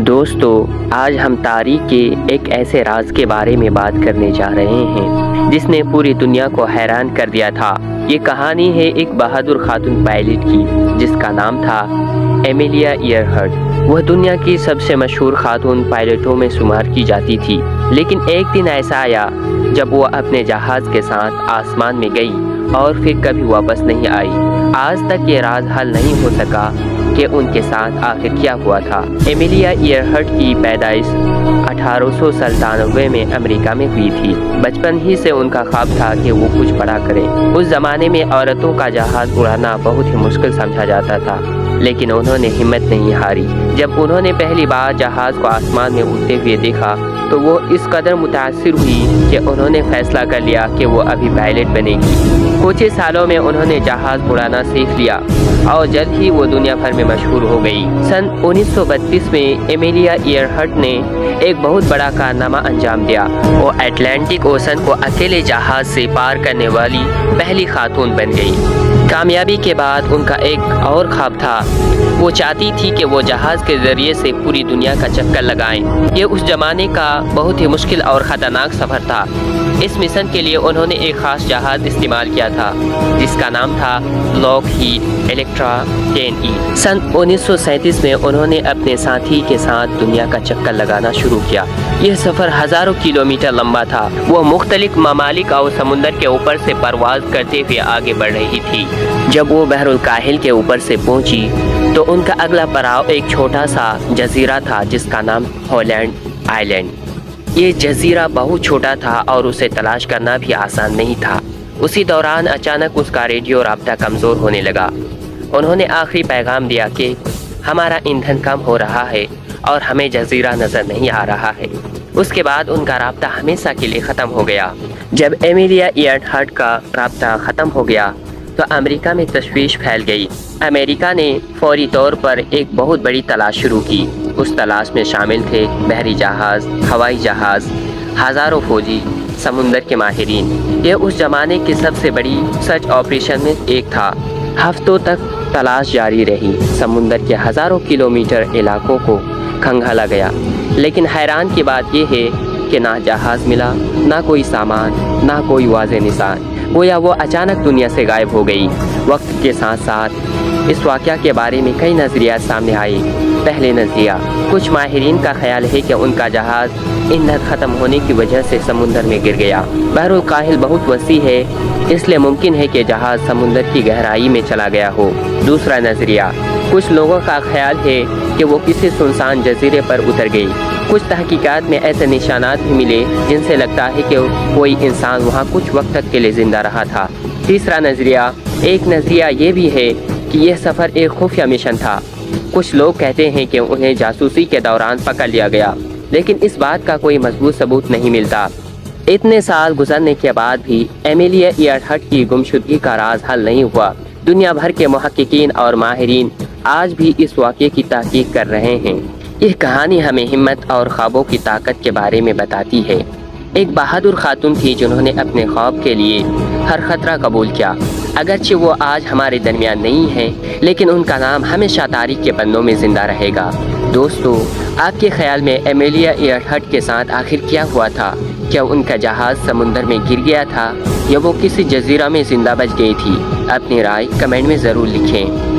دوستو، آج ہم تاریخ کے ایک ایسے راز کے بارے میں بات کرنے جا رہے ہیں جس نے پوری دنیا کو حیران کر دیا تھا۔ یہ کہانی ہے ایک بہادر خاتون پائلٹ کی جس کا نام تھا ایمیلیا ایئرہارٹ۔ وہ دنیا کی سب سے مشہور خاتون پائلٹوں میں شمار کی جاتی تھی، لیکن ایک دن ایسا آیا جب وہ اپنے جہاز کے ساتھ آسمان میں گئی اور پھر کبھی واپس نہیں آئی۔ آج تک یہ راز حل نہیں ہو سکا کہ ان کے ساتھ آخر کیا ہوا تھا۔ ایمیلیا ایئرہارٹ کی پیدائش 1897 میں امریکہ میں ہوئی تھی۔ بچپن ہی سے ان کا خواب تھا کہ وہ کچھ بڑا کرے۔ اس زمانے میں عورتوں کا جہاز اڑانا بہت ہی مشکل سمجھا جاتا تھا، لیکن انہوں نے ہمت نہیں ہاری۔ جب انہوں نے پہلی بار جہاز کو آسمان میں اڑتے ہوئے دیکھا تو وہ اس قدر متاثر ہوئی کہ انہوں نے فیصلہ کر لیا کہ وہ ابھی پائلٹ بنے گی۔ کچھ ہی سالوں میں انہوں نے جہاز اڑانا سیکھ لیا اور جلد ہی وہ دنیا بھر میں مشہور ہو گئی۔ سن 1932 میں ایمیلیا ایئرہارٹ نے ایک بہت بڑا کارنامہ انجام دیا۔ وہ اٹلانٹک اوشن کو اکیلے جہاز سے پار کرنے والی پہلی خاتون بن گئی۔ کامیابی کے بعد ان کا ایک اور خواب تھا۔ وہ چاہتی تھی کہ وہ جہاز کے ذریعے سے پوری دنیا کا چکر لگائیں۔ یہ اس زمانے کا بہت ہی مشکل اور خطرناک سفر تھا۔ اس مشن کے لیے انہوں نے ایک خاص جہاز استعمال کیا تھا جس کا نام تھا لاک ہیڈ الیکٹرا 10E۔ سن 1937 میں انہوں نے اپنے ساتھی کے ساتھ دنیا کا چکر لگانا شروع کیا۔ یہ سفر ہزاروں کلومیٹر لمبا تھا۔ وہ مختلف ممالک اور سمندر کے اوپر سے پرواز کرتے ہوئے آگے بڑھ رہی تھی۔ جب وہ بحر الکاہل کے اوپر سے پہنچی تو ان کا اگلا پڑاؤ ایک چھوٹا سا جزیرہ تھا جس کا نام ہالینڈ آئلینڈ۔ یہ جزیرہ بہت چھوٹا تھا اور اسے تلاش کرنا بھی آسان نہیں تھا۔ اسی دوران اچانک اس کا ریڈیو رابطہ کمزور ہونے لگا۔ انہوں نے آخری پیغام دیا کہ ہمارا ایندھن کم ہو رہا ہے اور ہمیں جزیرہ نظر نہیں آ رہا ہے۔ اس کے بعد ان کا رابطہ ہمیشہ کے لیے ختم ہو گیا۔ جب ایمیلیا ایئرہارٹ کا رابطہ ختم ہو گیا تو امریکہ میں تشویش پھیل گئی۔ امریکہ نے فوری طور پر ایک بہت بڑی تلاش شروع کی۔ اس تلاش میں شامل تھے بحری جہاز، ہوائی جہاز، ہزاروں فوجی، سمندر کے ماہرین۔ یہ اس زمانے کی سب سے بڑی سرچ آپریشن میں ایک تھا۔ ہفتوں تک تلاش جاری رہی۔ سمندر کے ہزاروں کلومیٹر علاقوں کو کھنگالا گیا، لیکن حیران کی بات یہ ہے کہ نہ جہاز ملا، نہ کوئی سامان، نہ کوئی واضح نشان۔ گویا وہ اچانک دنیا سے غائب ہو گئی۔ وقت کے ساتھ ساتھ اس واقعہ کے بارے میں کئی نظریات سامنے آئے۔ پہلے نظریہ، کچھ ماہرین کا خیال ہے کہ ان کا جہاز ایندھن ختم ہونے کی وجہ سے سمندر میں گر گیا۔ بحر الکاہل بہت وسیع ہے، اس لیے ممکن ہے کہ جہاز سمندر کی گہرائی میں چلا گیا ہو۔ دوسرا نظریہ، کچھ لوگوں کا خیال ہے کہ وہ کسی سنسان جزیرے پر اتر گئی۔ کچھ تحقیقات میں ایسے نشانات بھی ملے جن سے لگتا ہے کہ کوئی انسان وہاں کچھ وقت تک کے لیے زندہ رہا تھا۔ تیسرا نظریہ، ایک نظریہ یہ بھی ہے کہ یہ سفر ایک خفیہ مشن تھا۔ کچھ لوگ کہتے ہیں کہ انہیں جاسوسی کے دوران پکڑ لیا گیا، لیکن اس بات کا کوئی مضبوط ثبوت نہیں ملتا۔ اتنے سال گزرنے کے بعد بھی ایمیلیا ایئرہارٹ کی گمشدگی کا راز حل نہیں ہوا۔ دنیا بھر کے محققین اور ماہرین آج بھی اس واقعے کی تحقیق کر رہے ہیں۔ یہ کہانی ہمیں ہمت اور خوابوں کی طاقت کے بارے میں بتاتی ہے۔ ایک بہادر خاتون تھی جنہوں نے اپنے خواب کے لیے ہر خطرہ قبول کیا۔ اگرچہ وہ آج ہمارے درمیان نہیں ہے، لیکن ان کا نام ہمیشہ تاریخ کے پنوں میں زندہ رہے گا۔ دوستو، آپ کے خیال میں ایمیلیا ایئرہارٹ کے ساتھ آخر کیا ہوا تھا؟ کیا ان کا جہاز سمندر میں گر گیا تھا یا وہ کسی جزیرہ میں زندہ بچ گئی تھی؟ اپنی رائے کمنٹ میں ضرور لکھیں۔